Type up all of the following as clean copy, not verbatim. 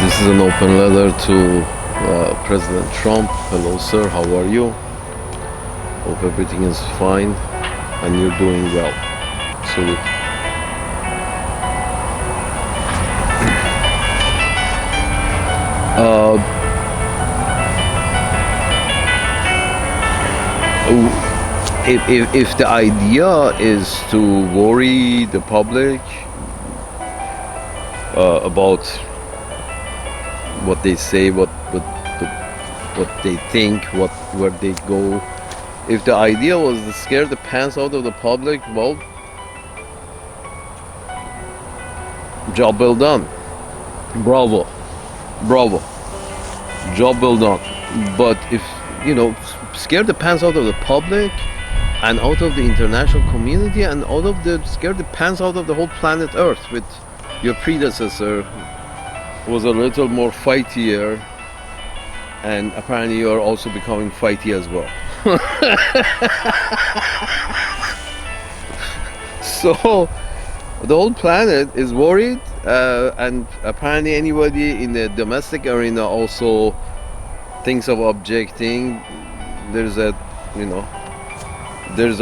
This is an open letter to President Trump. Hello, sir. How are you? Hope everything is fine and you're doing well. Salute. If the idea is to worry the public about what they say, what they think, where they go. If the idea was to scare the pants out of the public, well, job well done. Bravo, job well done. But if scare the pants out of the public and out of the international community and scare the pants out of the whole planet Earth with your predecessor was a little more fightier, and apparently you're also becoming fighty as well. So the whole planet is worried, and apparently anybody in the domestic arena also thinks of objecting. There's a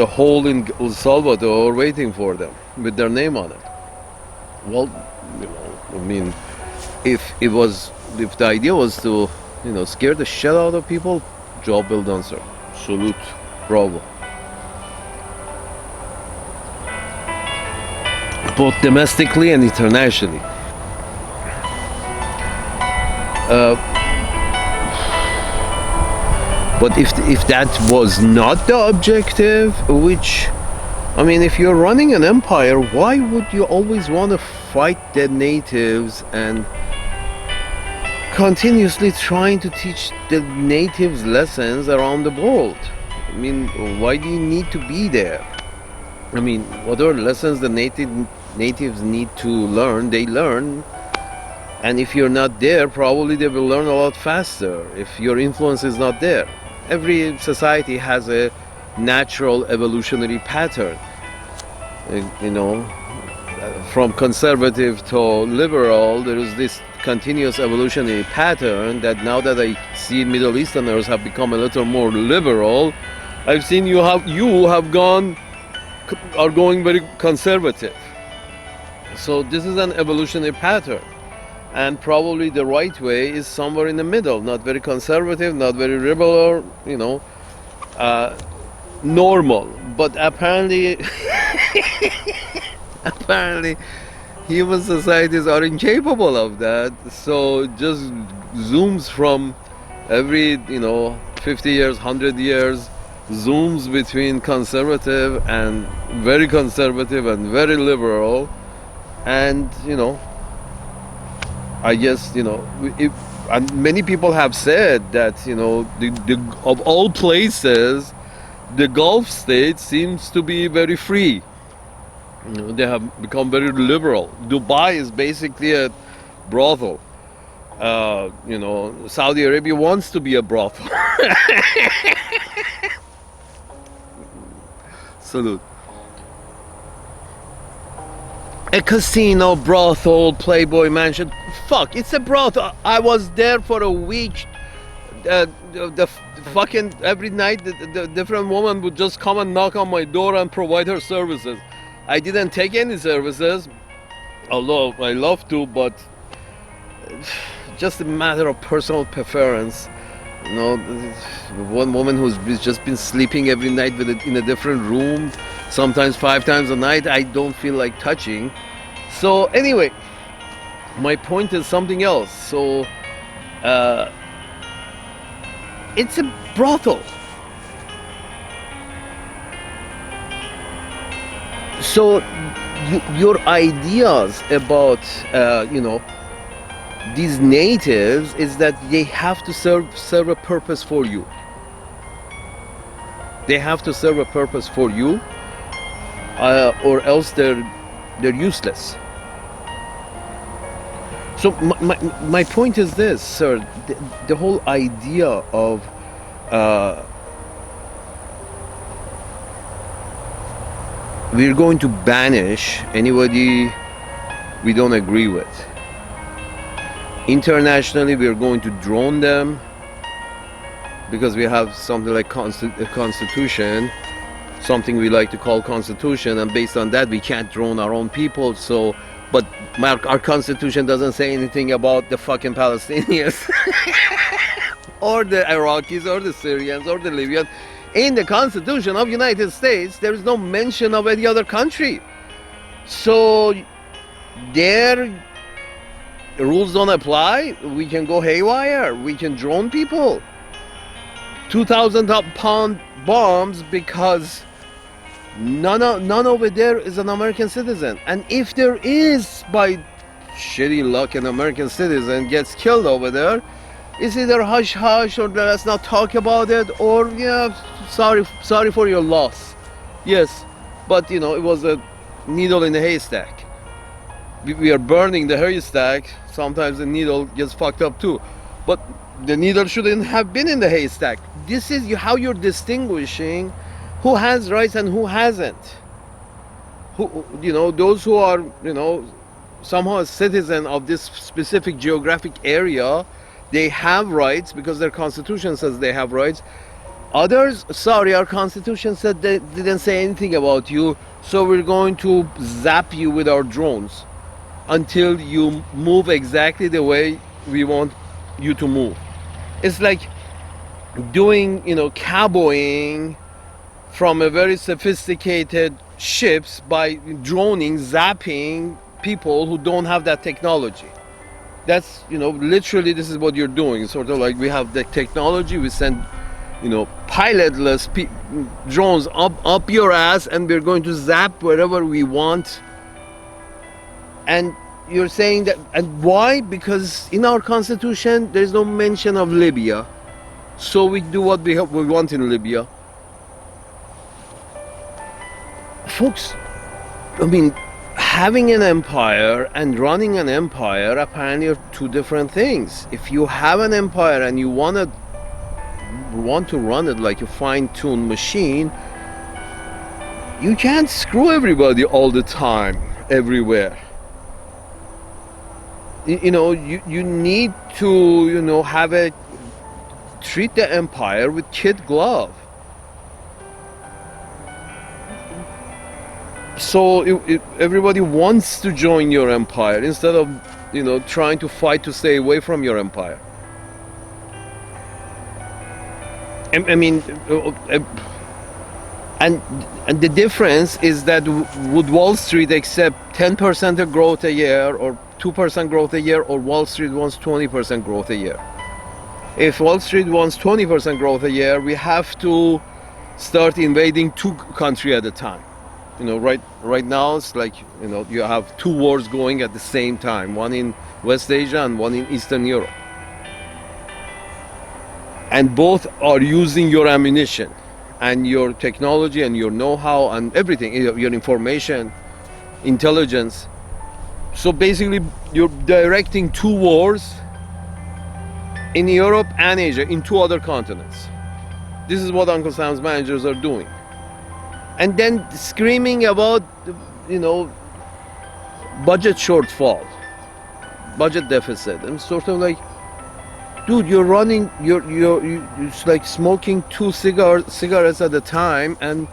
hole in El Salvador waiting for them with their name on it. Well, if the idea was to scare the shit out of people, job well done, sir. Salute, bravo. Both domestically and internationally. But if that was not the objective, if you're running an empire, why would you always want to fight the natives and continuously trying to teach the natives lessons around the world? Why do you need to be there? Whatever lessons the natives need to learn, they learn. And if you're not there, probably they will learn a lot faster if your influence is not there. Every society has a natural evolutionary pattern. From conservative to liberal, there is this continuous evolutionary pattern that now that I see Middle Easterners have become a little more liberal, I've seen you are going very conservative. So this is an evolutionary pattern, and probably the right way is somewhere in the middle, not very conservative, not very liberal, normal. But apparently human societies are incapable of that, so it just zooms from every 50 years, 100 years, zooms between conservative and very very liberal. And I guess and many people have said that of all places, the Gulf states seems to be very free. They have become very liberal. Dubai is basically a brothel. Saudi Arabia wants to be a brothel. Salute. A casino, brothel, Playboy mansion. Fuck, it's a brothel. I was there for a week. The fucking every night the different woman would just come and knock on my door and provide her services. I didn't take any services, although I love to, but just a matter of personal preference. One woman who's just been sleeping every night in a different room, sometimes 5 times a night, I don't feel like touching. So anyway, my point is something else. So it's a brothel. So your ideas about these natives is that they have to serve a purpose for you. They have to serve a purpose for you, or else they're useless. So my point is this, sir. The whole idea of we're going to banish anybody we don't agree with. Internationally, we are going to drone them because we have something like a constitution, something we like to call constitution, and based on that we can't drone our own people. So but our constitution doesn't say anything about the fucking Palestinians or the Iraqis or the Syrians or the Libyans. In the Constitution of United States there is no mention of any other country, so their rules don't apply. We can go haywire, we can drone people, 2,000-pound bombs, because none over there is an American citizen. And if there is, by shitty luck, an American citizen gets killed over there, it's either hush hush or let's not talk about it, or yeah, sorry for your loss. Yes, but it was a needle in a haystack. We are burning the haystack. Sometimes the needle gets fucked up too, but the needle shouldn't have been in the haystack. This is how you're distinguishing who has rights and who hasn't. Those who are somehow a citizen of this specific geographic area, they have rights because their constitution says they have rights. Others, sorry, our constitution said they didn't say anything about you, so we're going to zap you with our drones until you move exactly the way we want you to move. It's like doing cowboying from a very sophisticated ships by droning, zapping people who don't have that technology. That's literally this is what you're doing. Sort of like we have the technology, we send pilotless drones up your ass, and we're going to zap wherever we want. And you're saying that, and why? Because in our constitution there's no mention of Libya, so we do what we want in Libya. Folks, having an empire and running an empire apparently are two different things. If you have an empire and you want to run it like a fine-tuned machine, you can't screw everybody all the time, everywhere. You need to treat the empire with kid glove. So everybody wants to join your empire instead of trying to fight to stay away from your empire. And the difference is that would Wall Street accept 10% of growth a year or 2% growth a year, or Wall Street wants 20% growth a year? If Wall Street wants 20% growth a year, we have to start invading two countries at a time. Right now it's like you have two wars going at the same time, one in West Asia and one in Eastern Europe, and both are using your ammunition and your technology and your know-how and everything, your information, intelligence. So basically you're directing two wars in Europe and Asia, in two other continents. This is what Uncle Sam's managers are doing. And then screaming about budget shortfall, budget deficit. I'm sort of like, dude, it's like smoking two cigarettes at a time and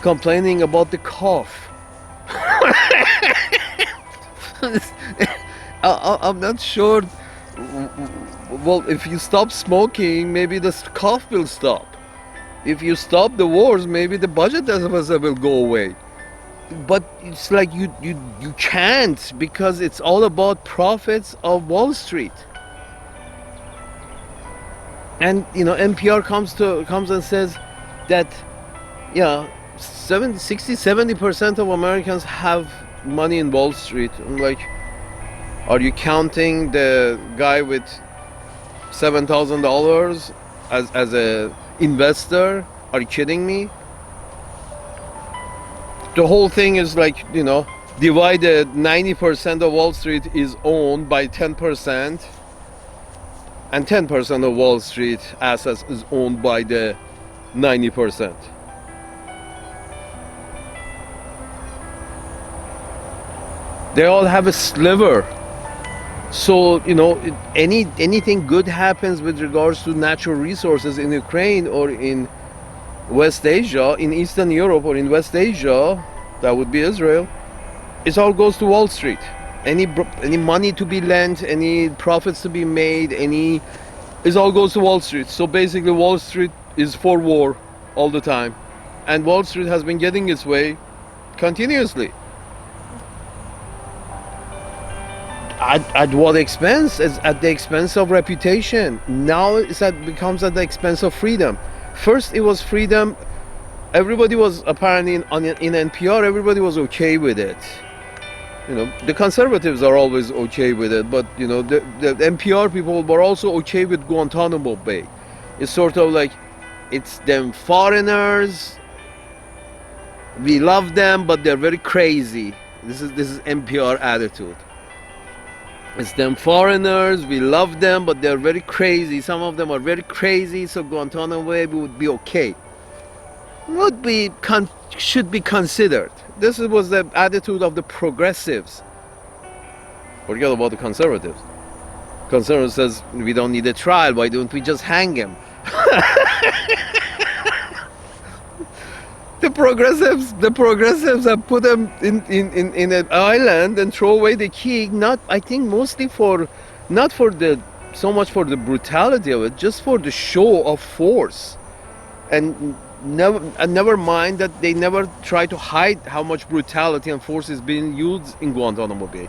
complaining about the cough. I'm not sure. Well, if you stop smoking, maybe the cough will stop. If you stop the wars, maybe the budget deficit will go away. But it's like you can't, because it's all about profits of Wall Street. And NPR comes and says that 60-70% of Americans have money in Wall Street. I'm like, are you counting the guy with $7,000 as a investor? Are you kidding me? The whole thing is like, divided. 90% of Wall Street is owned by 10%, and 10% of Wall Street assets is owned by the 90%. They all have a sliver So anything good happens with regards to natural resources in Ukraine or in West Asia, in Eastern Europe or in West Asia, that would be Israel. It all goes to Wall Street. Any money to be lent, any profits to be made, it all goes to Wall Street. So basically, Wall Street is for war all the time, and Wall Street has been getting its way continuously. At what expense? It's at the expense of reputation. Now becomes at the expense of freedom. First, it was freedom. Everybody was apparently in NPR. Everybody was okay with it. The conservatives are always okay with it, but the NPR people were also okay with Guantanamo Bay. It's sort of like, it's them foreigners. We love them, but they're very crazy. This is NPR attitude. It's them foreigners, we love them, but they're very crazy. Some of them are very crazy, so Guantanamo Bay would be okay. Should be considered. This was the attitude of the progressives. Forget about the conservatives. Conservatives says, we don't need a trial, why don't we just hang him? The progressives have put them in an island and throw away the key. I think mostly not so much for the brutality of it, just for the show of force, and never mind that they never try to hide how much brutality and force is being used in Guantanamo Bay.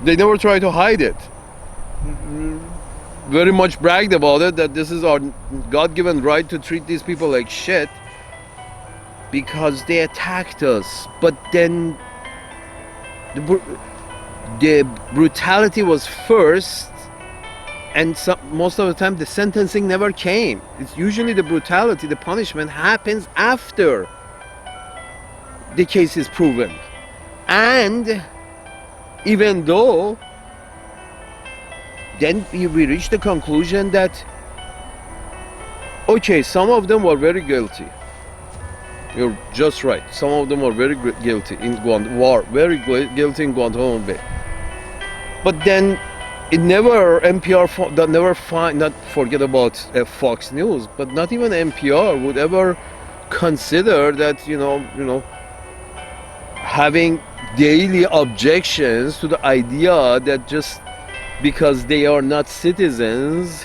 They never try to hide it. Very much bragged about it, that this is our God-given right to treat these people like shit, because they attacked us. But then the brutality was first, and most of the time the sentencing never came. It's usually the brutality, the punishment happens after the case is proven. And even though, then we reached the conclusion that, okay, some of them were very guilty. You're just right. Some of them are very guilty in guilty in Guantanamo Bay. But then not forget about Fox News, but not even NPR would ever consider that, having daily objections to the idea that just because they are not citizens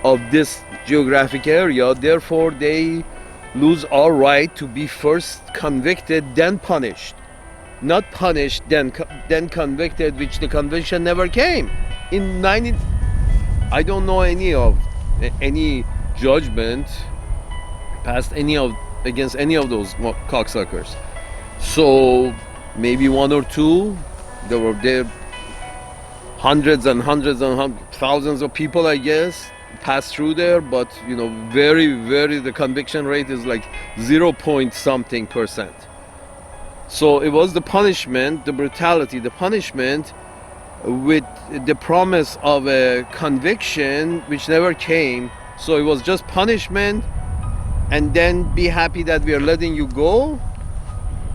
of this geographic area, therefore they lose our right to be first convicted, then punished. Not punished, then convicted, which the conviction never came. I don't know any judgment passed against any of those cocksuckers. So maybe one or two. There were hundreds and thousands of people, I guess, passed through there, but the conviction rate is like 0 point something %. So it was the punishment, the brutality, the punishment with the promise of a conviction which never came. So it was just punishment and then be happy that we are letting you go,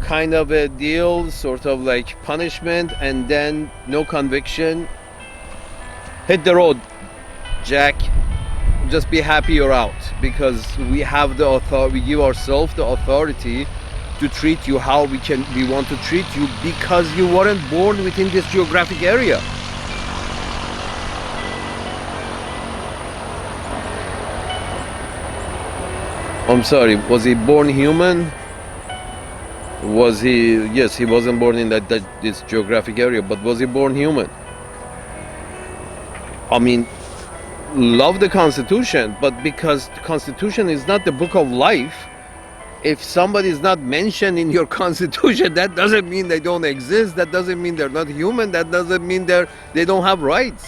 kind of a deal, sort of like punishment and then no conviction. Hit the road, Jack. Just be happy you're out, because we have the authority. We give ourselves the authority to treat you how we want to treat you, because you weren't born within this geographic area. I'm sorry, was he born human? Was he? Yes, he wasn't born in this geographic area, but was he born human? I mean, love the Constitution, but because the Constitution is not the book of life, if somebody is not mentioned in your Constitution, that doesn't mean they don't exist. That doesn't mean they're not human. That doesn't mean they don't have rights.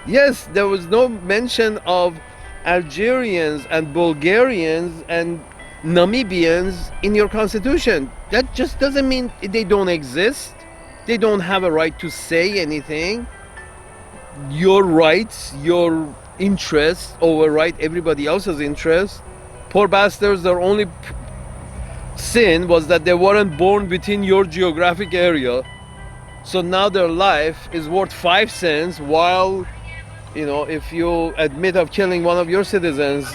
Yes, there was no mention of Algerians and Bulgarians and Namibians in your Constitution. That just doesn't mean they don't exist. They don't have a right to say anything. Your rights, your interests override everybody else's interests. Poor bastards, their only sin was that they weren't born within your geographic area. So now their life is worth 5 cents, while, if you admit of killing one of your citizens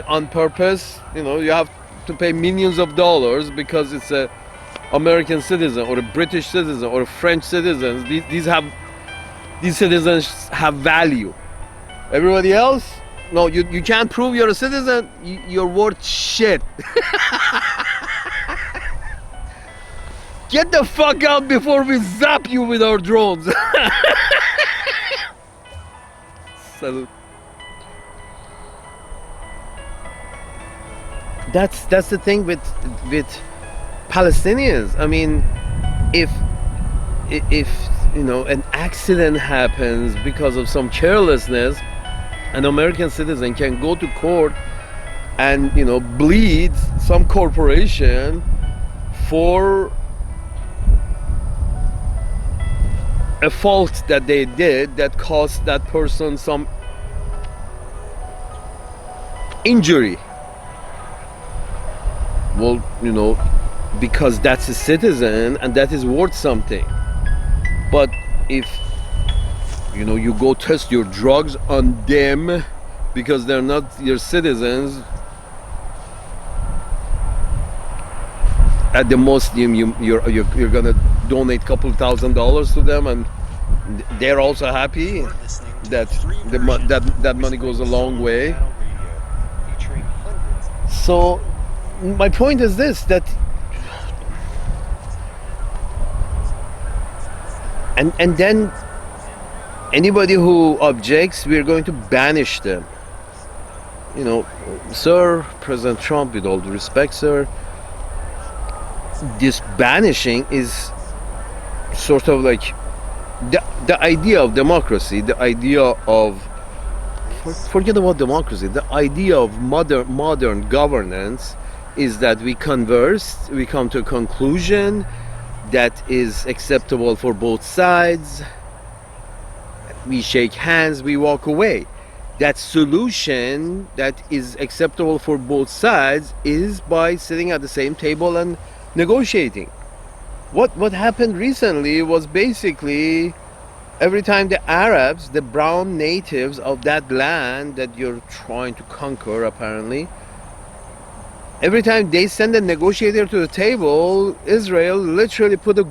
on purpose, you have to pay millions of dollars because it's a American citizen or a British citizen or a French citizen. These citizens have value. Everybody else, no, you can't prove you're a citizen. You're worth shit. Get the fuck out before we zap you with our drones. Salute. That's the thing with Palestinians. I mean, if an accident happens because of some carelessness, an American citizen can go to court and bleed some corporation for a fault that they did that caused that person some injury. Well, because that's a citizen and that is worth something. But if you go test your drugs on them because they're not your citizens, at the most you're gonna donate a couple $1,000s to them, and they're also happy that that money goes a long way. So my point is this, that and then anybody who objects, we're going to banish them. Sir, President Trump, with all due respect, sir, this banishing is sort of like the idea of democracy, the idea of, forget about democracy, the idea of modern governance is that we converse, we come to a conclusion that is acceptable for both sides, we shake hands, we walk away. That solution that is acceptable for both sides is by sitting at the same table and negotiating. What happened recently was basically every time the Arabs, the brown natives of that land that you're trying to conquer apparently, every time they send a negotiator to the table, Israel literally put a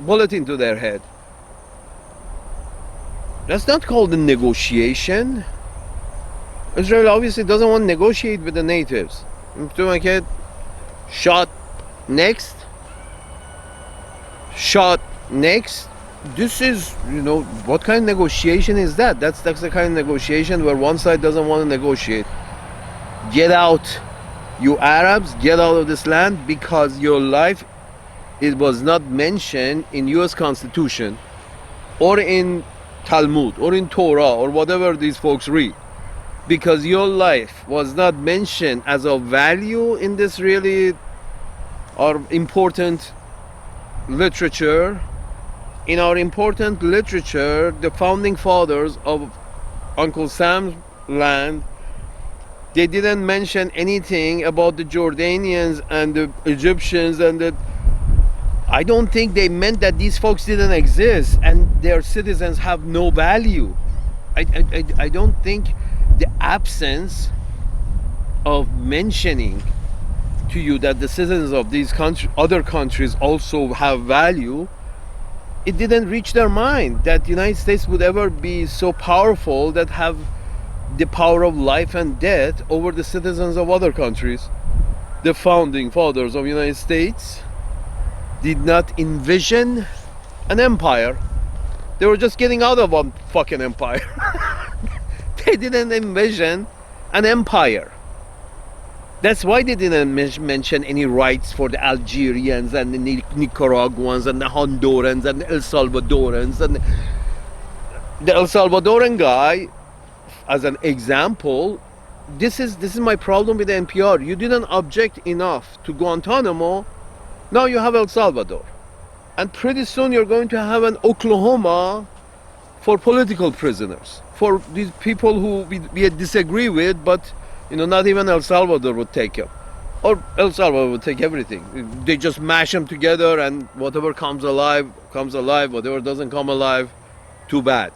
bullet into their head. That's not called a negotiation. Israel obviously doesn't want to negotiate with the natives. Shot next. This is, what kind of negotiation is that? That's the kind of negotiation where one side doesn't want to negotiate. Get out, you Arabs, get out of this land, because your life, it was not mentioned in US Constitution or in Talmud or in Torah or whatever these folks read. Because your life was not mentioned as of value in this really our important literature. In our important literature, the founding fathers of Uncle Sam's land, they didn't mention anything about the Jordanians and the Egyptians, and I don't think they meant that these folks didn't exist and their citizens have no value. I don't think the absence of mentioning to you that the citizens of these other countries also have value, it didn't reach their mind that the United States would ever be so powerful that have the power of life and death over the citizens of other countries. The founding fathers of the United States did not envision an empire. They were just getting out of one fucking empire. They didn't envision an empire. That's why they didn't mention any rights for the Algerians and the Nicaraguans and the Hondurans and the El Salvadorans. And the El Salvadoran guy, as an example, this is my problem with the NPR. You didn't object enough to Guantanamo. Now you have El Salvador. And pretty soon you're going to have an Oklahoma for political prisoners, for these people who we disagree with, but not even El Salvador would take them. or El Salvador will take everything. They just mash them together, and whatever comes alive comes alive. Whatever doesn't come alive, too bad.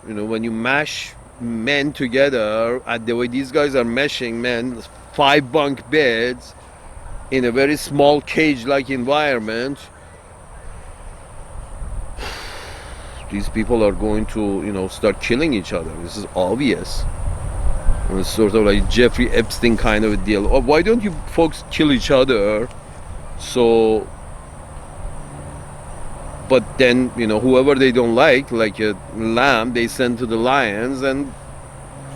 You know, when you mash men together, at the way these guys are meshing men, 5 bunk beds in a very small cage-like environment, these people are going to, you know, start killing each other. This is obvious. It's sort of like Jeffrey Epstein kind of a deal. Oh, why don't you folks kill each other? So, but then, you know, whoever they don't like a lamb, they send to the lions, and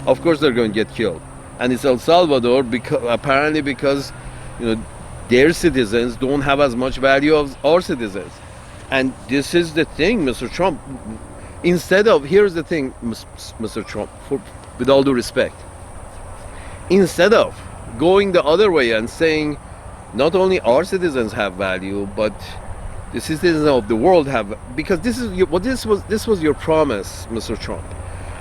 of course they're going to get killed. And it's El Salvador apparently because, you know, their citizens don't have as much value as our citizens. And this is the thing, Mr. Trump. Here's the thing, Mr. Trump, with all due respect. Instead of going the other way and saying not only our citizens have value, but the citizens of the world have, because this was your promise, Mr. Trump.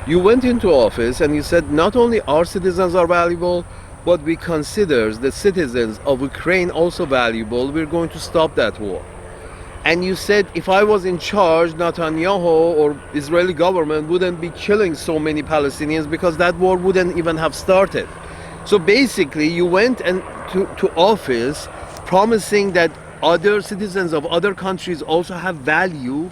You went into office and you said not only our citizens are valuable, but we consider the citizens of Ukraine also valuable. We're going to stop that war. And you said if I was in charge, Netanyahu or Israeli government wouldn't be killing so many Palestinians because that war wouldn't even have started. So basically you went to office promising that other citizens of other countries also have value.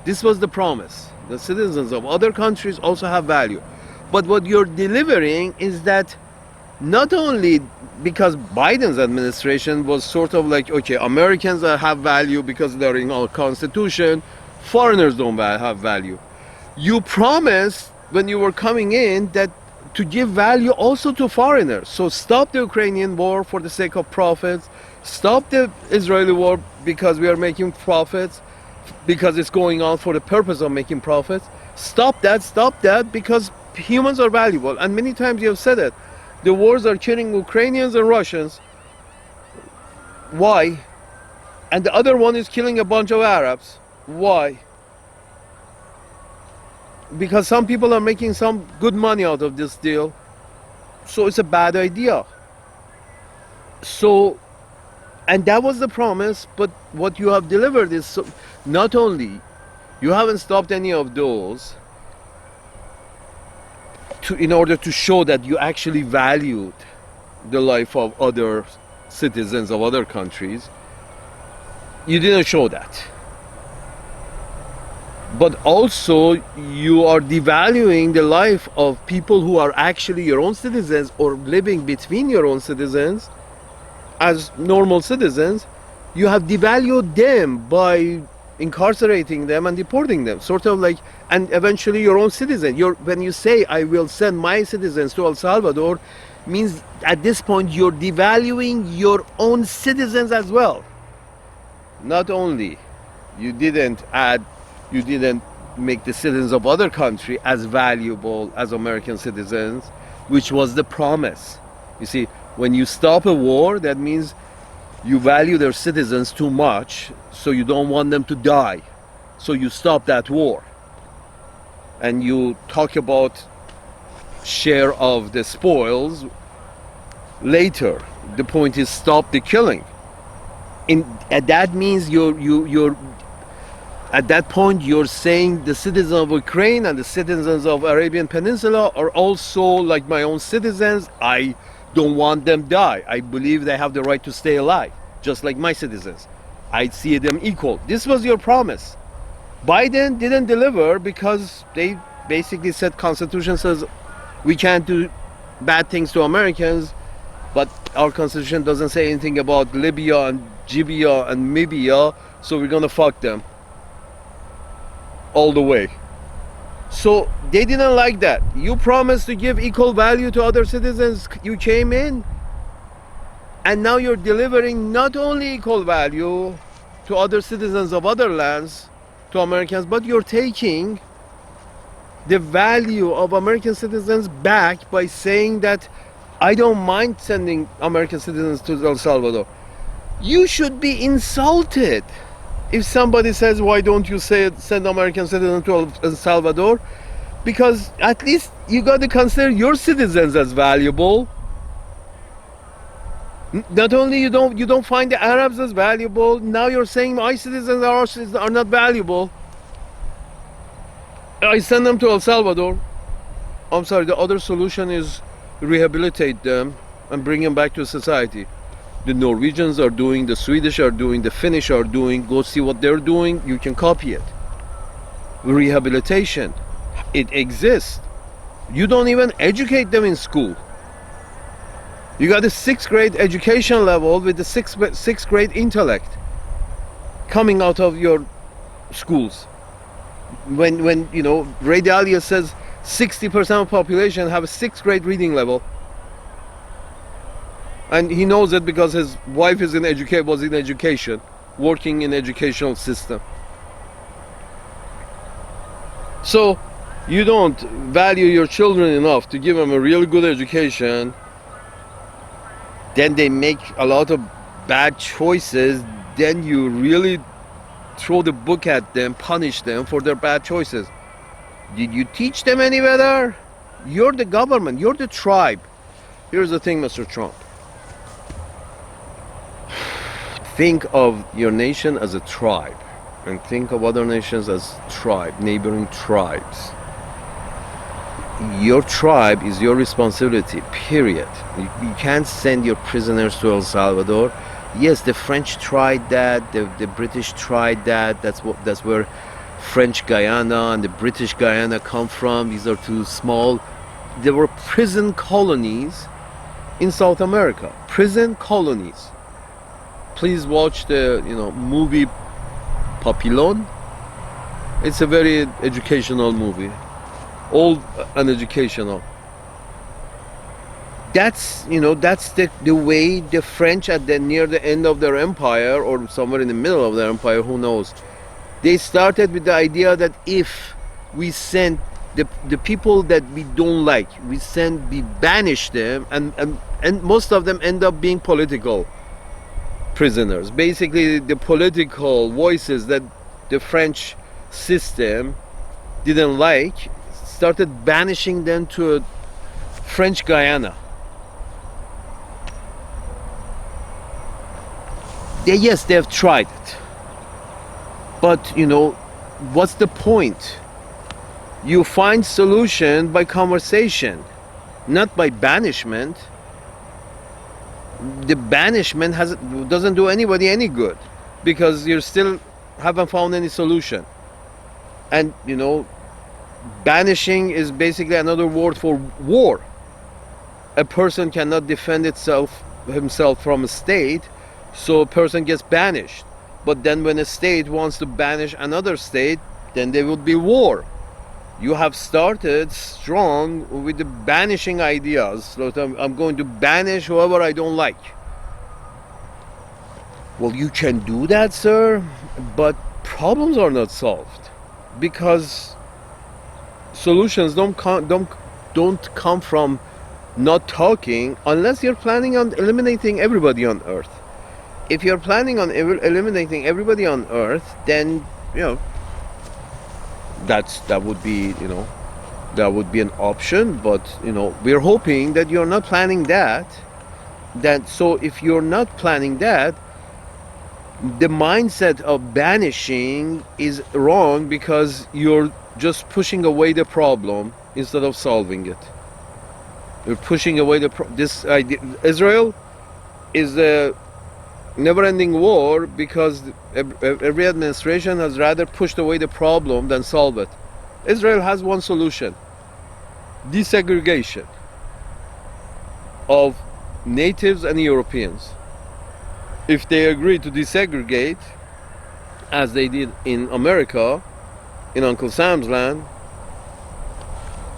This was the promise. The citizens of other countries also have value. But what you're delivering is that not only because Biden's administration was sort of like, okay, Americans have value because they're in our Constitution, foreigners don't have value. You promised when you were coming in that to give value also to foreigners. So stop the Ukrainian war for the sake of profits, stop the Israeli war because we are making profits, because it's going on for the purpose of making profits. Stop that because humans are valuable. And many times you have said it. The wars are killing Ukrainians and Russians. Why? And the other one is killing a bunch of Arabs. Why? Because some people are making some good money out of this deal. So it's a bad idea. So, and that was the promise, but what you have delivered is not only you haven't stopped any of those in order to show that you actually valued the life of other citizens of other countries. You didn't show that. But also you are devaluing the life of people who are actually your own citizens or living between your own citizens as normal citizens. You have devalued them by incarcerating them and deporting them, sort of like, and eventually your own citizen. When you say I will send my citizens to El Salvador, means at this point you're devaluing your own citizens as well. Not only you didn't make the citizens of other country as valuable as American citizens, which was the promise. You see, when you stop a war, that means you value their citizens too much, so you don't want them to die. So you stop that war. And you talk about share of the spoils later. The point is stop the killing. That means you're at that point you're saying the citizens of Ukraine and the citizens of Arabian Peninsula are also like my own citizens. I don't want them die. I believe they have the right to stay alive, just like my citizens. I see them equal. This was your promise. Biden didn't deliver because they basically said Constitution says we can't do bad things to Americans, but our Constitution doesn't say anything about Libya and Libya and Libya, so we're gonna fuck them all the way. So they didn't like that. You promised to give equal value to other citizens. You came in and now you're delivering not only equal value to other citizens of other lands, to Americans, but you're taking the value of American citizens back by saying that I don't mind sending American citizens to El Salvador. You should be insulted if somebody says, why don't you send American citizens to El Salvador? Because at least you got to consider your citizens as valuable. Not only you don't find the Arabs as valuable, now you're saying my citizens are not valuable. I send them to El Salvador. I'm sorry, the other solution is rehabilitate them and bring them back to society. The Norwegians are doing, the Swedish are doing, the Finnish are doing. Go see what they're doing. You can copy it. Rehabilitation, it exists. You don't even educate them in school. You got a 6th grade education level with the sixth grade intellect coming out of your schools. When Ray Dalio says 60% of the population have a 6th grade reading level, and he knows it because his wife was in education, working in educational system. So you don't value your children enough to give them a really good education. Then they make a lot of bad choices. Then you really throw the book at them, punish them for their bad choices. Did you teach them any better? You're the government, you're the tribe. Here's the thing, Mr. Trump. Think of your nation as a tribe, and think of other nations as neighboring tribes. Your tribe is your responsibility, period. You can't send your prisoners to El Salvador. Yes, the French tried that, the British tried that. That's where French Guyana and the British Guyana come from. These are two small, there were prison colonies in South America. Prison colonies. Please watch the movie Papillon. It's a very educational movie. Old and educational. That's the way the French near the end of their empire, or somewhere in the middle of their empire, who knows. They started with the idea that if we send the people that we don't like, we banish them, and most of them end up being political prisoners. Basically, the political voices that the French system didn't like started banishing them to French Guyana. Yes, they have tried it. But, what's the point? You find solution by conversation, not by banishment. The banishment doesn't do anybody any good, because you still haven't found any solution. And, banishing is basically another word for war. A person cannot defend himself from a state, so a person gets banished. But then when a state wants to banish another state, then there would be war. You have started strong with the banishing ideas. So I'm going to banish whoever I don't like. Well, you can do that, sir, but problems are not solved, because solutions don't come from not talking, unless you're planning on eliminating everybody on Earth. If you're planning on eliminating everybody on Earth, then that would be an option. But we're hoping that you're not planning that. So if you're not planning that, the mindset of banishing is wrong, because you're just pushing away the problem instead of solving it. You're pushing away this idea. Israel is a never-ending war, because every administration has rather pushed away the problem than solve it. Israel has one solution: desegregation of natives and Europeans. If they agree to desegregate, as they did in America, in Uncle Sam's land,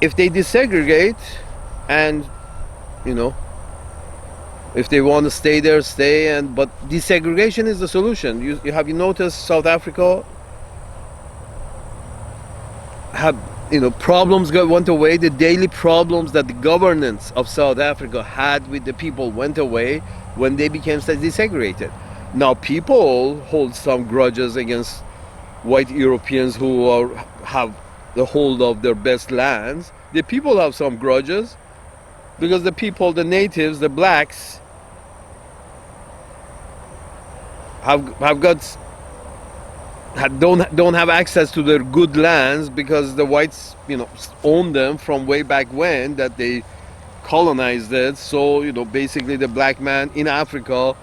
if they desegregate, and if they want to stay there, stay. But desegregation is the solution. You noticed South Africa problems went away. The daily problems that the governance of South Africa had with the people went away when they became desegregated. Now people hold some grudges against white Europeans who have the hold of their best lands. The people have some grudges because the natives, the blacks, have got don't have access to their good lands because the whites, own them from way back when that they colonized it. So basically the black man in Africa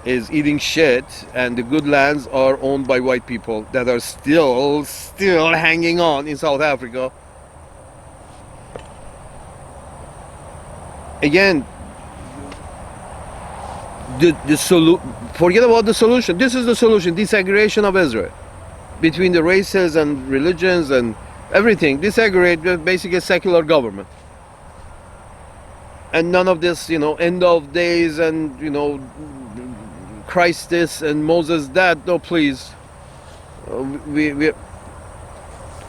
is eating shit, and the good lands are owned by white people that are still hanging on in South Africa. Again, forget about the solution. This is the solution: desegregation of Israel between the races and religions and everything. Desegregate, basically a secular government, and none of this, end of days and Christ this and Moses that. No, please. We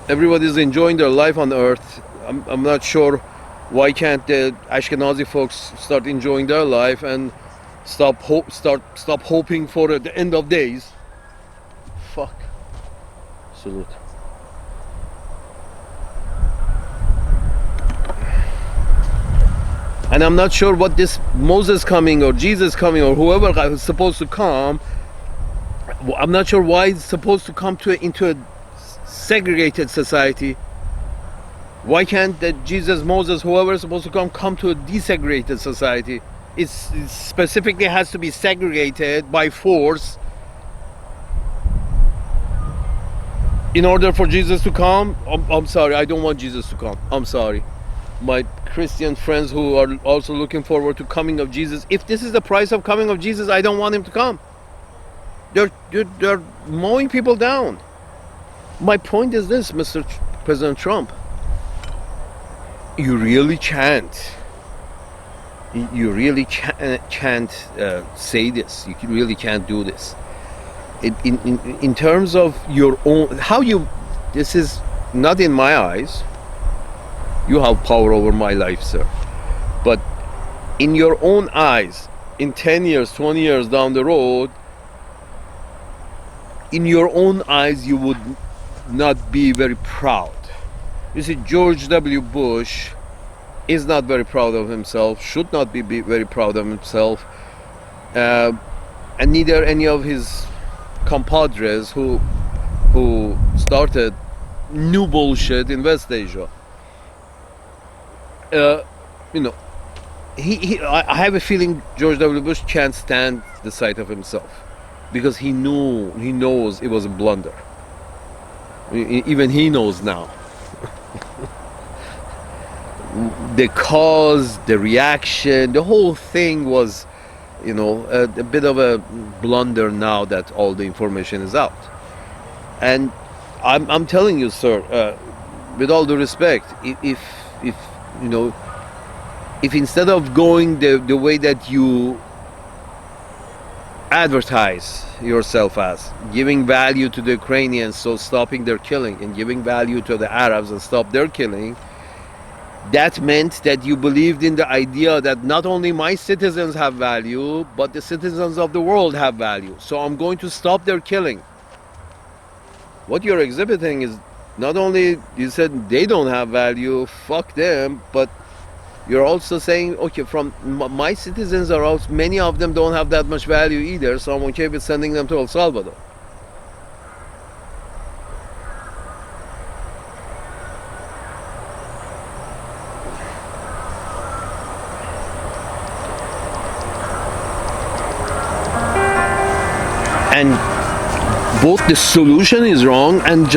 everybody's enjoying their life on earth. I'm not sure why can't the Ashkenazi folks start enjoying their life and stop hoping for the end of days. Fuck. Salute. And I'm not sure what this Moses coming or Jesus coming or whoever is supposed to come. I'm not sure why it's supposed to come into a segregated society. Why can't that Jesus, Moses, whoever is supposed to come to a desegregated society? It specifically has to be segregated by force in order for Jesus to come. I'm sorry, I don't want Jesus to come. I'm sorry. My Christian friends who are also looking forward to coming of Jesus, if this is the price of coming of Jesus, I don't want him to come. They're mowing people down. My point is this, Mr. President Trump. You really can't. You really can't say this. You really can't do this. In terms of your own, this is not in my eyes. You have power over my life, sir. But in your own eyes, in 10 years, 20 years down the road, in your own eyes, you would not be very proud. You see, George W. Bush is not very proud of himself, should not be very proud of himself, and neither any of his compadres who started new bullshit in West Asia. I have a feeling George W. Bush can't stand the sight of himself because he knows it was a blunder. Even he knows now. The cause, the reaction, the whole thing was, a bit of a blunder now that all the information is out. And I'm telling you, sir, with all due respect, if instead of going the way that you advertise yourself as, giving value to the Ukrainians, so stopping their killing, and giving value to the Arabs and stop their killing, that meant that you believed in the idea that not only my citizens have value, but the citizens of the world have value. So I'm going to stop their killing. What you're exhibiting is not only you said they don't have value, fuck them, but you're also saying, okay, from my citizens are also, many of them don't have that much value either, so I'm okay with sending them to El Salvador. And both the solution is wrong and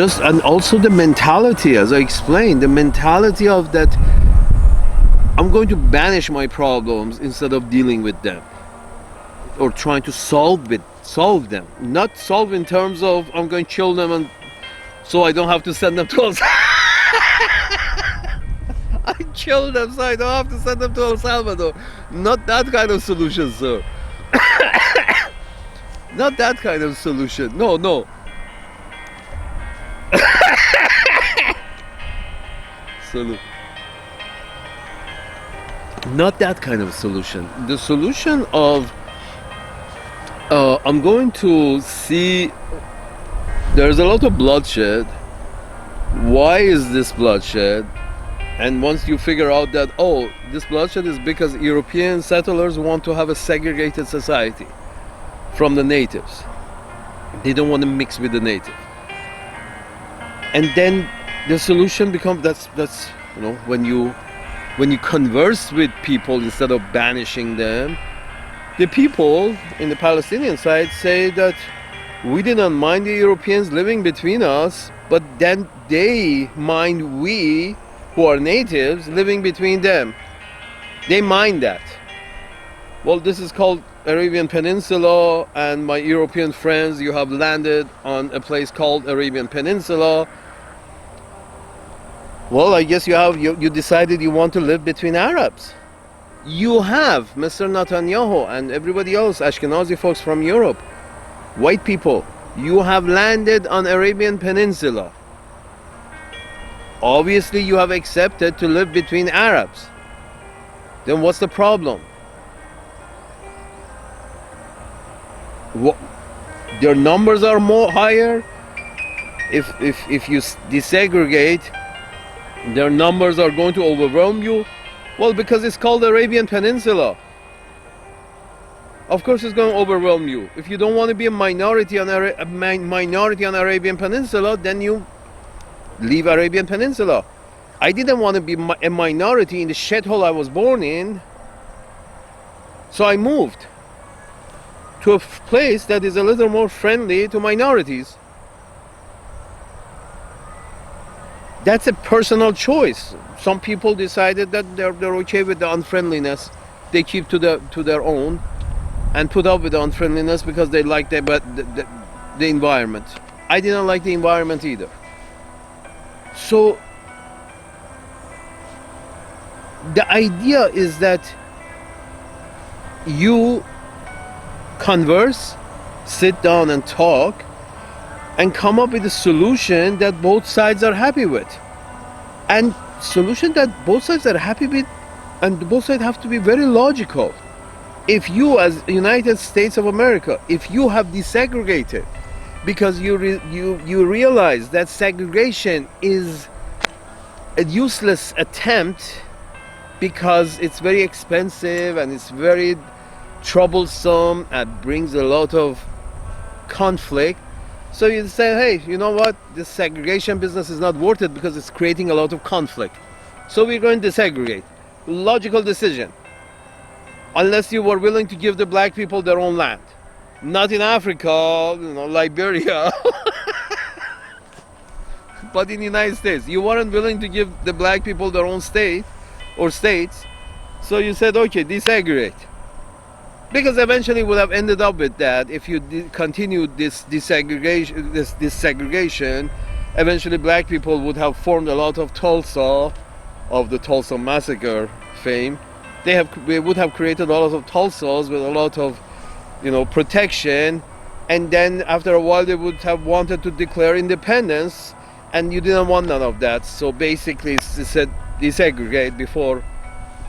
also the mentality, as I explained, the mentality of that I'm going to banish my problems instead of dealing with them or trying to solve them. Not solve in terms of I'm going to kill them and so I don't have to send them to El Salvador. I kill them so I don't have to send them to El Salvador. Not that kind of solution, sir. Not that kind of solution. No. Salute. Not that kind of solution. The solution of I'm going to see there's a lot of bloodshed. Why is this bloodshed? And once you figure out that, oh, this bloodshed is because European settlers want to have a segregated society from the natives. They don't want to mix with the native. And then the solution becomes that's when you converse with people instead of banishing them, the people in the Palestinian side say that we didn't mind the Europeans living between us, but then they mind we who are natives living between them. They mind that. Well, this is called Arabian Peninsula, and my European friends, you have landed on a place called Arabian Peninsula. Well, I guess you decided you want to live between Arabs. You have, Mr. Netanyahu and everybody else, Ashkenazi folks from Europe, white people, you have landed on Arabian Peninsula. Obviously, you have accepted to live between Arabs. Then what's the problem? Their numbers are more higher. If you desegregate, their numbers are going to overwhelm you. Well, because it's called Arabian Peninsula. Of course it's going to overwhelm you. If you don't want to be a minority on Arabian Peninsula, then you leave Arabian Peninsula. I didn't want to be a minority in the shithole I was born in, so I moved to a place that is a little more friendly to minorities. That's a personal choice. Some people decided that they're okay with the unfriendliness. They keep to their own and put up with the unfriendliness because they like the environment. I didn't like the environment either. So the idea is that you converse, sit down and talk, and come up with a solution that both sides are happy with. And solution that both sides are happy with, and both sides have to be very logical. If you, as United States of America, if you have desegregated because you realize that segregation is a useless attempt because it's very expensive and it's very troublesome and brings a lot of conflict, so you say, hey, you know what, this segregation business is not worth it because it's creating a lot of conflict, so we're going to desegregate. Logical decision. Unless you were willing to give the black people their own land. Not in Africa, Liberia, but in the United States. You weren't willing to give the black people their own state or states, so you said, okay, desegregate. Because eventually would have ended up with that if you continued this desegregation, this segregation. Eventually black people would have formed a lot of Tulsa, of the Tulsa massacre fame. They would have created a lot of Tulsas with a lot of protection, and then after a while they would have wanted to declare independence, and you didn't want none of that. So basically it said desegregate before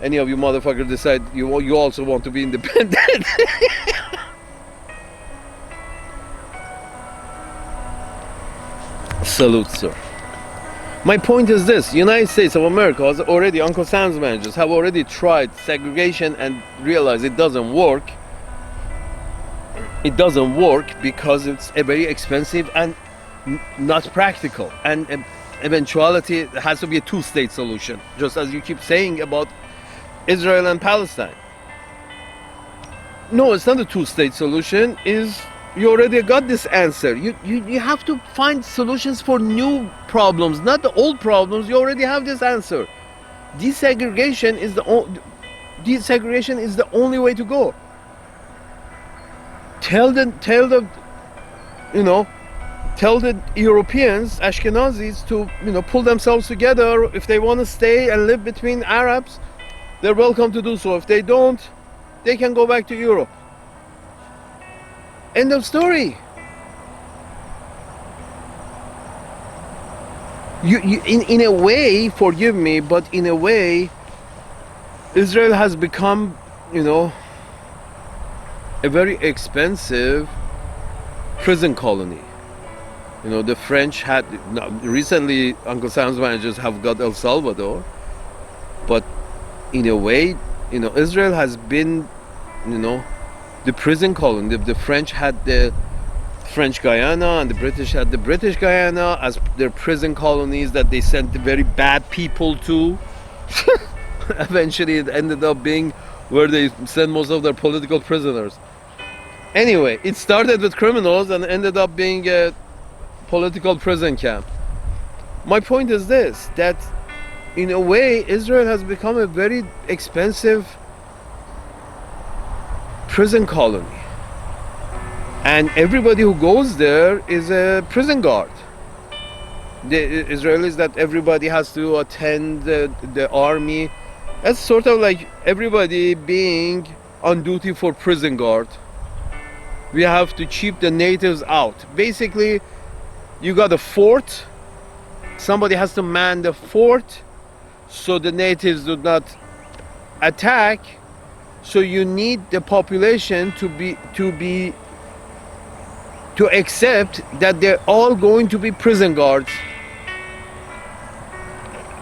any of you motherfuckers decide you also want to be independent. Salute, sir. My point is this: United States of America has already, Uncle Sam's managers have already tried segregation and realized it doesn't work. It doesn't work because it's a very expensive and not practical. And eventuality, it has to be a two-state solution, just as you keep saying about Israel and Palestine. No, it's not a two-state solution. You already got this answer. You have to find solutions for new problems, not the old problems. You already have this answer. Desegregation is the only way to go. Tell the Europeans, Ashkenazis, to pull themselves together. If they want to stay and live between Arabs, they're welcome to do so. If they don't, they can go back to Europe. End of story. In a way, forgive me, but in a way, Israel has become, a very expensive prison colony. The French had, recently Uncle Sam's managers have got El Salvador, but in a way, Israel has been, the prison colony. The French had the French Guyana, and the British had the British Guyana as their prison colonies that they sent the very bad people to. Eventually it ended up being where they sent most of their political prisoners. Anyway, it started with criminals and ended up being a political prison camp. My point is this, that in a way Israel has become a very expensive prison colony, and everybody who goes there is a prison guard. The Israelis, that everybody has to attend the army. It's sort of like everybody being on duty for prison guard. We have to keep the natives out. Basically, you got a fort. Somebody has to man the fort so the natives do not attack. So you need the population to accept that they're all going to be prison guards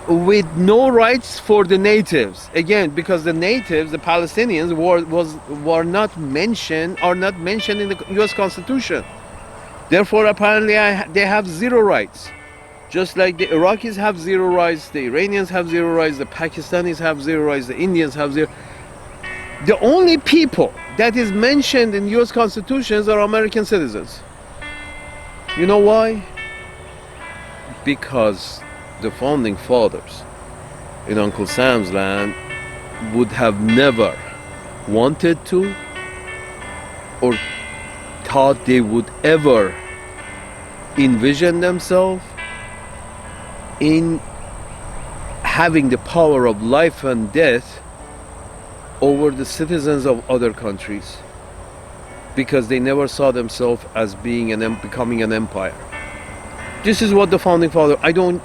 with no rights for the natives. Again, because the natives, the Palestinians, are not mentioned in the U.S. Constitution. Therefore, apparently, they have zero rights. Just like the Iraqis have zero rights, the Iranians have zero rights, the Pakistanis have zero rights, the Indians have zero. The only people that is mentioned in U.S. constitutions are American citizens. You know why? Because the founding fathers in Uncle Sam's land would have never wanted to or thought they would ever envision themselves in having the power of life and death over the citizens of other countries, because they never saw themselves as being becoming an empire. This is what the founding father. However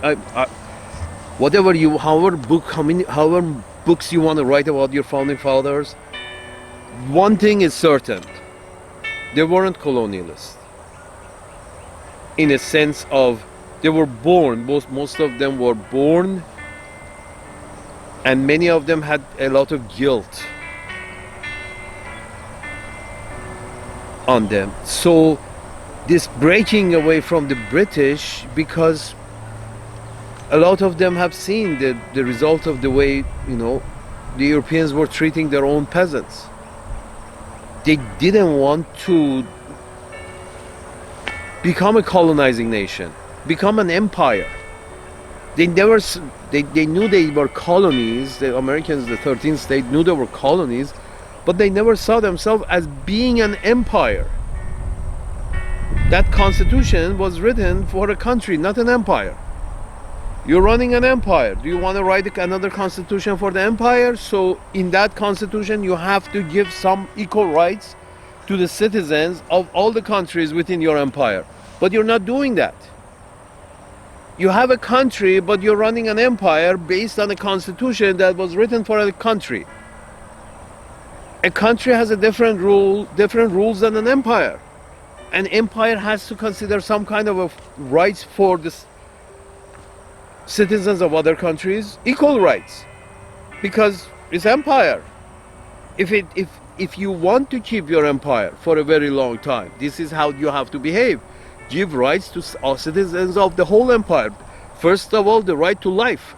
books you want to write about your founding fathers, one thing is certain: they weren't colonialists. In a sense of, they were born. Most of them were born, and many of them had a lot of guilt on them. So this breaking away from the British, because a lot of them have seen the result of the way, the Europeans were treating their own peasants. They didn't want to become a colonizing nation, become an empire. They knew they were colonies. The Americans, the 13th state, knew they were colonies, but they never saw themselves as being an empire. That constitution was written for a country, not an empire. You're running an empire. Do you want to write another constitution for the empire? So in that constitution, you have to give some equal rights to the citizens of all the countries within your empire. But you're not doing that. You have a country, but you're running an empire based on a constitution that was written for a country. A country has a different rules than an empire. An empire has to consider some kind of rights for the citizens of other countries, equal rights, because it's empire. If you want to keep your empire for a very long time, this is how you have to behave. Give rights to all citizens of the whole empire. First of all, the right to life.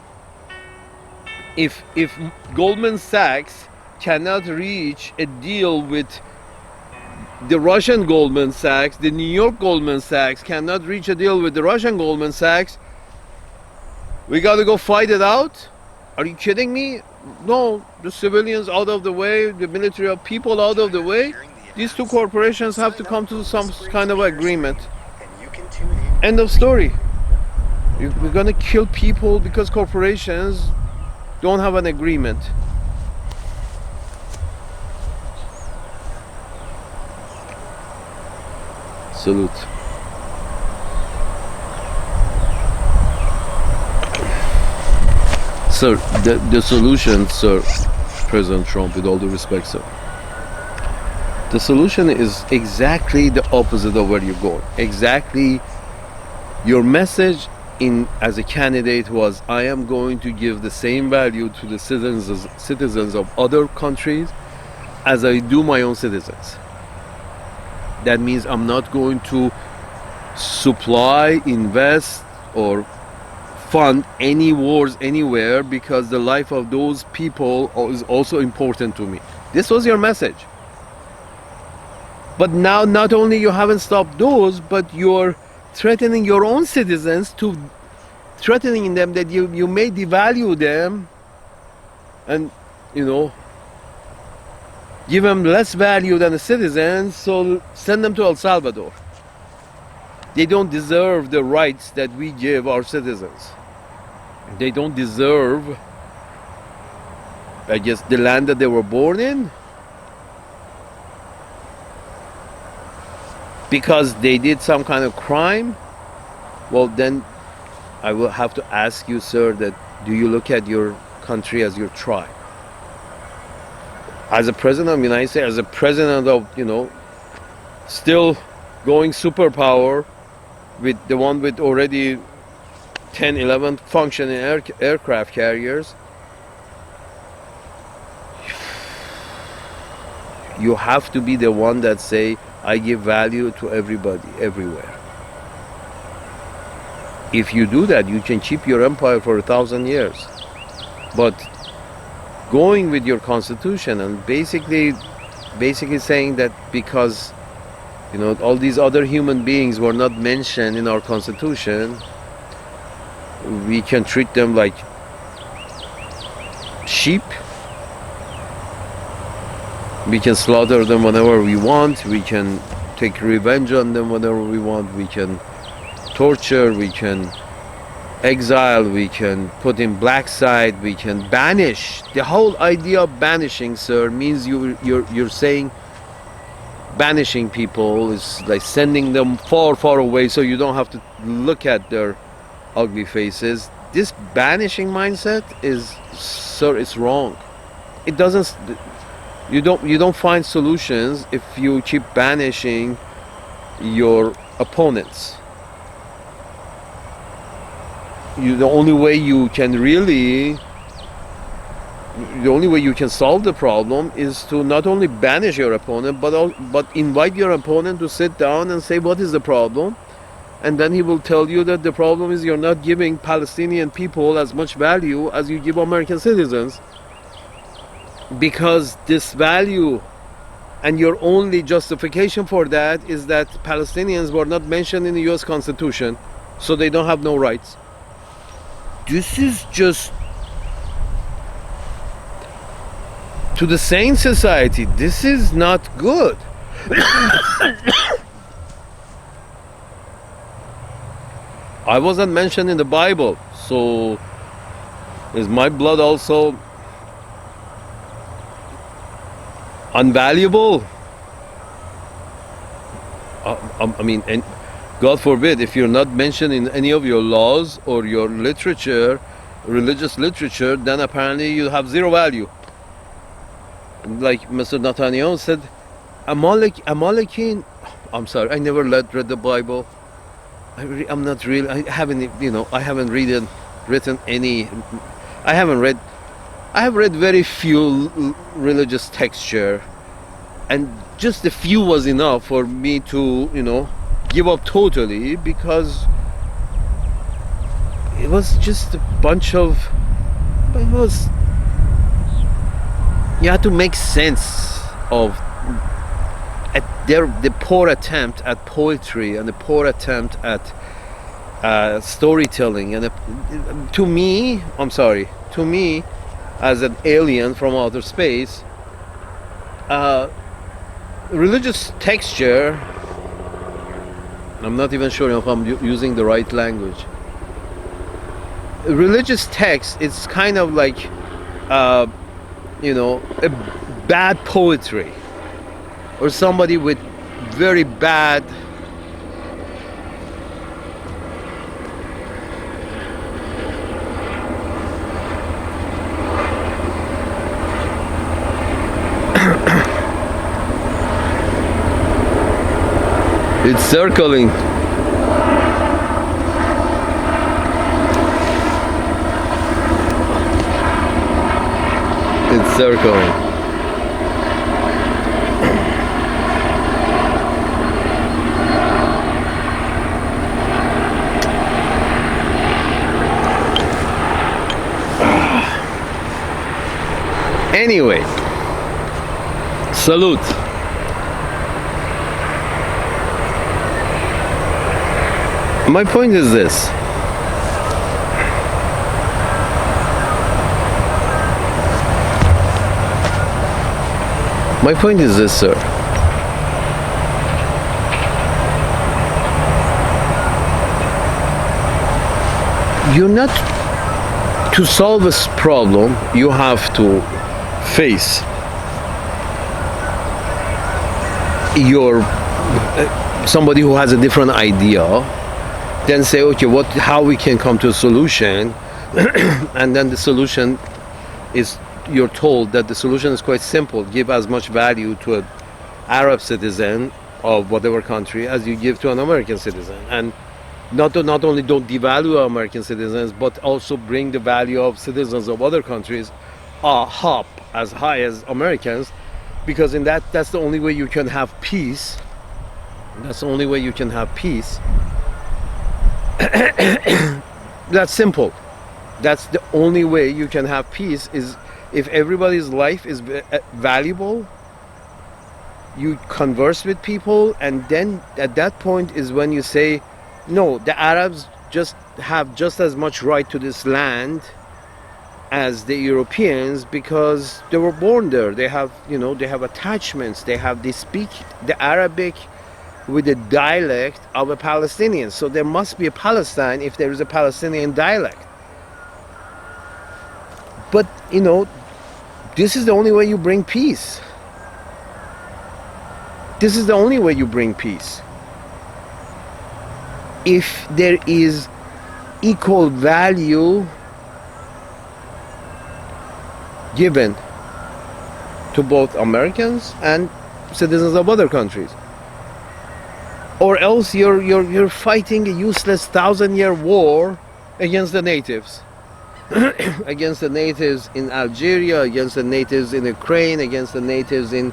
If Goldman Sachs cannot reach a deal with the Russian Goldman Sachs, the New York Goldman Sachs cannot reach a deal with the Russian Goldman Sachs, we got to go fight it out? Are you kidding me? No, the civilians out of the way, the military of people out of the way. These two corporations have to come to some kind of agreement. End of story. We're going to kill people because corporations don't have an agreement. Salute. Sir, the solution, sir, President Trump, with all due respect, sir, the solution is exactly the opposite of where you're going. Exactly, your message as a candidate was, I am going to give the same value to the citizens of other countries as I do my own citizens. That means I'm not going to supply, invest, or fund any wars anywhere, because the life of those people is also important to me. This was your message. But now not only you haven't stopped those, but you're threatening your own citizens, to threatening them that you may devalue them and, you know, give them less value than the citizens, so send them to El Salvador. They don't deserve the rights that we give our citizens. They don't deserve, I guess, the land that they were born in, because they did some kind of crime. Well, then I will have to ask you, sir, that do you look at your country as your tribe? As a president of the United States, as a president of, you know, still going superpower, with the one with already 10, 11 functioning aircraft carriers, you have to be the one that say, I give value to everybody, everywhere. If you do that, you can keep your empire for 1,000 years. But going with your constitution and basically saying that because, you know, all these other human beings were not mentioned in our constitution, we can treat them like sheep. We can slaughter them whenever we want. We can take revenge on them whenever we want. We can torture. We can exile. We can put in black site. We can banish. The whole idea of banishing, sir, means you're saying banishing people is like sending them far, far away, so you don't have to look at their ugly faces. This banishing mindset is, sir, it's wrong. It doesn't. You don't find solutions if you keep banishing your opponents. The only way you can solve the problem is to not only banish your opponent, but invite your opponent to sit down and say, what is the problem? And then he will tell you that the problem is you're not giving Palestinian people as much value as you give American citizens, because this value and your only justification for that is that Palestinians were not mentioned in the US Constitution, so they don't have no rights. This is just, to the Sane Society, this is not good. I wasn't mentioned in the Bible, so is my blood also unvaluable? I mean, and God forbid, if you're not mentioned in any of your laws or your literature, religious literature, then apparently you have zero value. Like Mr. Netanyahu said, Amalekim. I'm sorry, I never read the Bible. I'm not really. I haven't, I haven't written any. I have read very few religious texture, and just a few was enough for me to, give up totally, because it was just a bunch of. You had to make sense of the poor attempt at poetry and the poor attempt at storytelling, and to me, as an alien from outer space, religious texture, I'm not even sure if I'm using the right language. Religious text, it's kind of like a bad poetry, or somebody with very bad it's circling. It's circling. Anyway, salute. My point is this. My point is this, sir. You're not, to solve this problem, you have to face your somebody who has a different idea, then say, okay, how we can come to a solution, and then the solution is, you're told that the solution is quite simple: give as much value to an Arab citizen of whatever country as you give to an American citizen, and not only don't devalue American citizens, but also bring the value of citizens of other countries up as high as Americans, because that's the only way you can have peace. That's the only way you can have peace. That's simple. That's the only way you can have peace, is if everybody's life is valuable. You converse with people, and then at that point is when you say, no, the Arabs just have just as much right to this land as the Europeans, because they were born there. They have, they have attachments. They speak the Arabic with the dialect of a Palestinian. So there must be a Palestine if there is a Palestinian dialect. But, this is the only way you bring peace. This is the only way you bring peace. If there is equal value given to both Americans and citizens of other countries, or else you're fighting a useless 1,000-year war against the natives, against the natives in Algeria, against the natives in Ukraine, against the natives in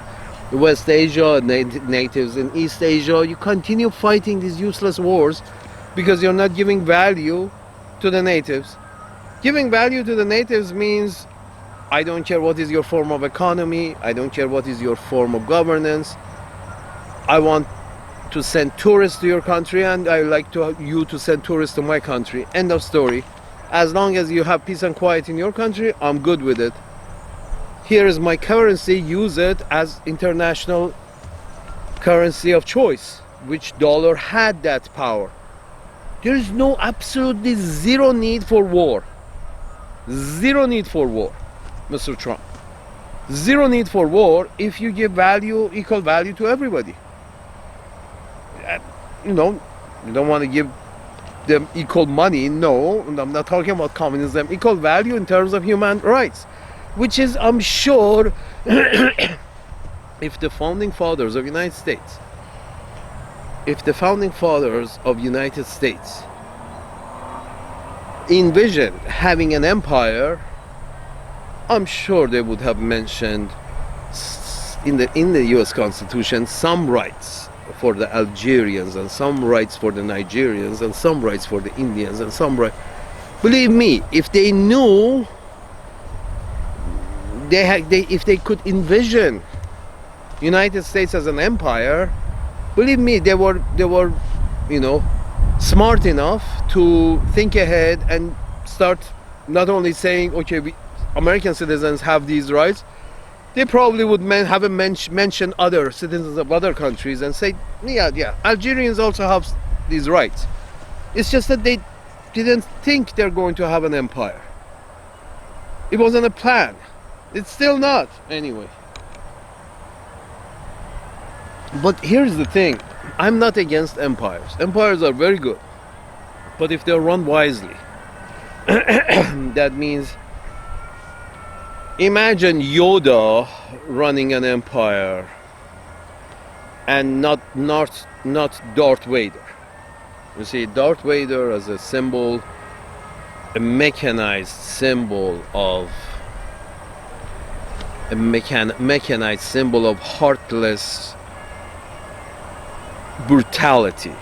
West Asia, natives in East Asia. You continue fighting these useless wars because you're not giving value to the natives. Giving value to the natives means, I don't care what is your form of economy, I don't care what is your form of governance, I want to send tourists to your country, and I like you to send tourists to my country. End of story. As long as you have peace and quiet in your country, I'm good with it. Here is my currency, use it as international currency of choice, which dollar had that power. There is absolutely zero need for war. Zero need for war, Mr. Trump. Zero need for war if you give equal value to everybody. You don't want to give them equal money. No, I'm not talking about communism. Equal value in terms of human rights, which is, I'm sure, if the founding fathers of United States, envisioned having an empire, I'm sure they would have mentioned in the U.S. Constitution some rights for the Algerians, and some rights for the Nigerians, and some rights for the Indians, and some rights. Believe me, if they knew, if they could envision United States as an empire, believe me, they were smart enough to think ahead and start not only saying, okay, American citizens have these rights. They probably would mention other citizens of other countries and say, yeah, Algerians also have these rights. It's just that they didn't think they're going to have an empire. It wasn't a plan. It's still not, anyway. But here's the thing. I'm not against empires. Empires are very good. But if they're run wisely, that means, imagine Yoda running an empire and not Darth Vader. You see, Darth Vader as a symbol, a mechanized symbol of heartless brutality.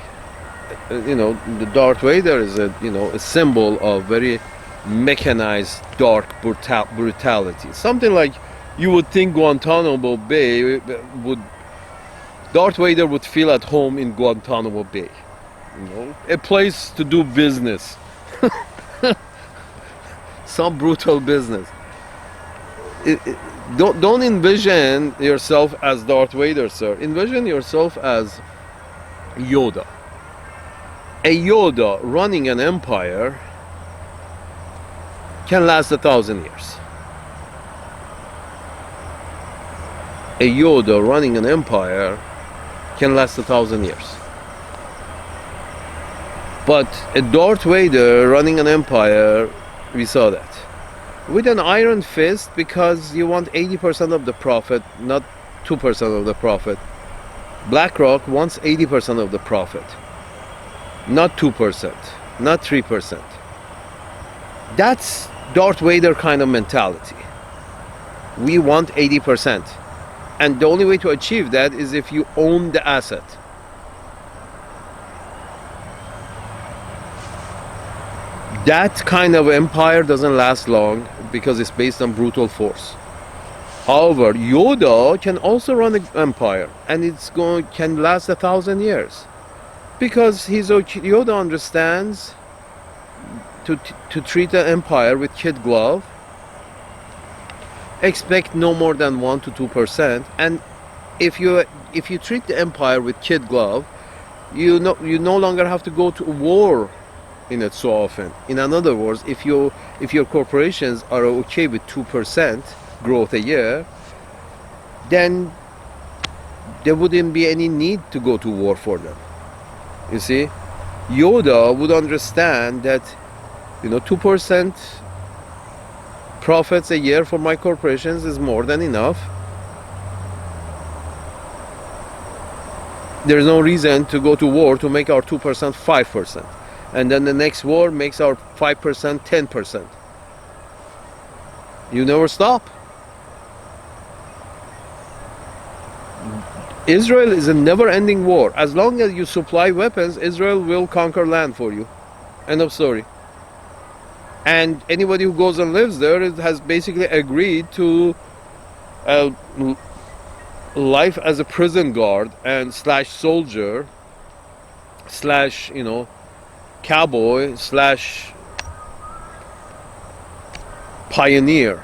The Darth Vader is a symbol of very mechanized, dark brutality. Something like You would think Guantanamo Bay would, Darth Vader would feel at home in Guantanamo Bay. You know, a place to do business. Some brutal business. Don't envision yourself as Darth Vader, sir. Envision yourself as Yoda. A Yoda running an empire can last 1,000 years. A Yoda running an empire can last 1,000 years. But a Darth Vader running an empire, we saw that. With an iron fist, because you want 80% of the profit, not 2% of the profit. BlackRock wants 80% of the profit, not 2%, not 3%. That's Darth Vader kind of mentality. We want 80%. And the only way to achieve that is if you own the asset. That kind of empire doesn't last long because it's based on brutal force. However, Yoda can also run an empire, and can last 1,000 years, because Yoda understands to treat an empire with kid glove. Expect no more than 1 to 2%, and if you treat the empire with kid glove, you no longer have to go to war in it so often. In other words, if your corporations are okay with 2% growth a year, then there wouldn't be any need to go to war for them. You see, Yoda would understand that 2% profits a year for my corporations is more than enough. There's no reason to go to war to make our 2% 5%, and then the next war makes our 5% 10%. You never stop. Israel is a never-ending war. As long as you supply weapons, Israel will conquer land for you. End of story. And anybody who goes and lives there has basically agreed to life as a prison guard and slash soldier slash cowboy slash pioneer.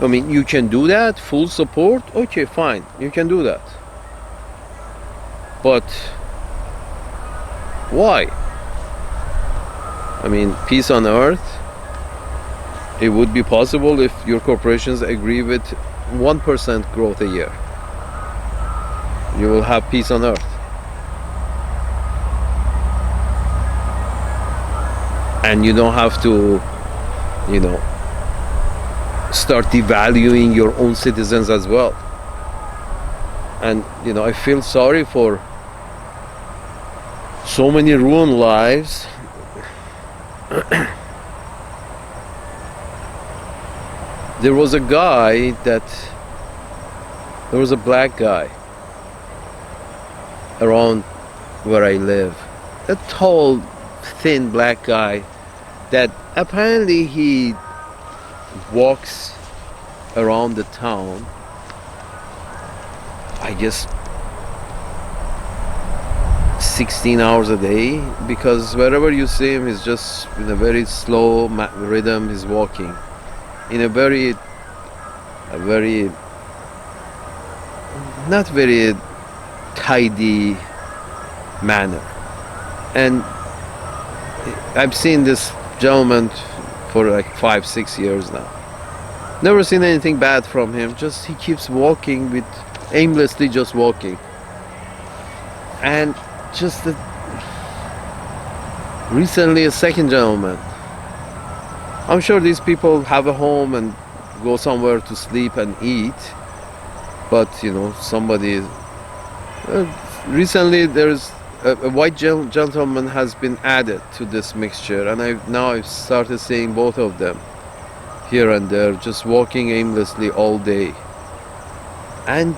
I mean, you can do that, full support, okay, fine, you can do that. But why? I mean, peace on earth, it would be possible if your corporations agree with 1% growth a year. You will have peace on earth. And you don't have to, start devaluing your own citizens as well. And I feel sorry for so many ruined lives. There was a black guy around where I live, a tall, thin black guy that apparently he walks around the town, I guess 16 hours a day, because wherever you see him, he's just in a very slow rhythm. He's walking in a very not very tidy manner. And I've seen this gentleman for like 5-6 years now. Never seen anything bad from him. Just he keeps walking aimlessly, just walking. And just recently a second gentleman. I'm sure these people have a home and go somewhere to sleep and eat, but somebody recently there's a white gentleman has been added to this mixture, and I've started seeing both of them here and there, just walking aimlessly all day. And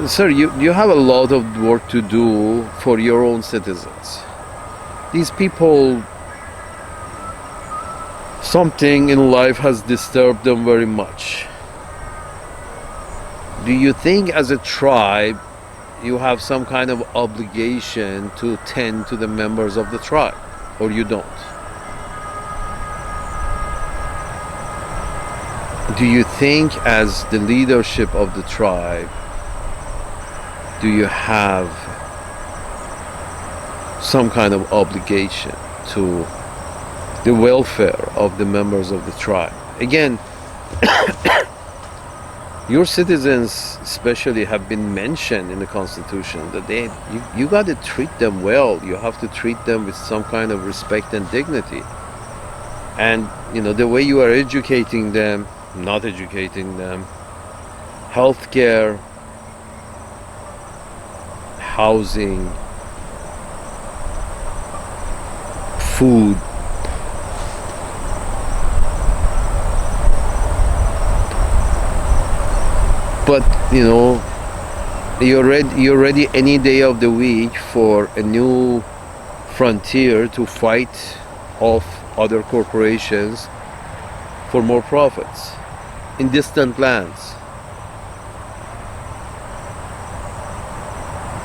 sir, you have a lot of work to do for your own citizens. These people something in life has disturbed them very much. Do you think as a tribe you have some kind of obligation to tend to the members of the tribe, or you don't? Do you think as the leadership of the tribe, do you have some kind of obligation to the welfare of the members of the tribe? Again, your citizens especially have been mentioned in the Constitution that you got to treat them well. You have to treat them with some kind of respect and dignity. And the way you are educating them, not educating them, healthcare, housing, food, but you're ready any day of the week for a new frontier to fight off other corporations for more profits in distant lands.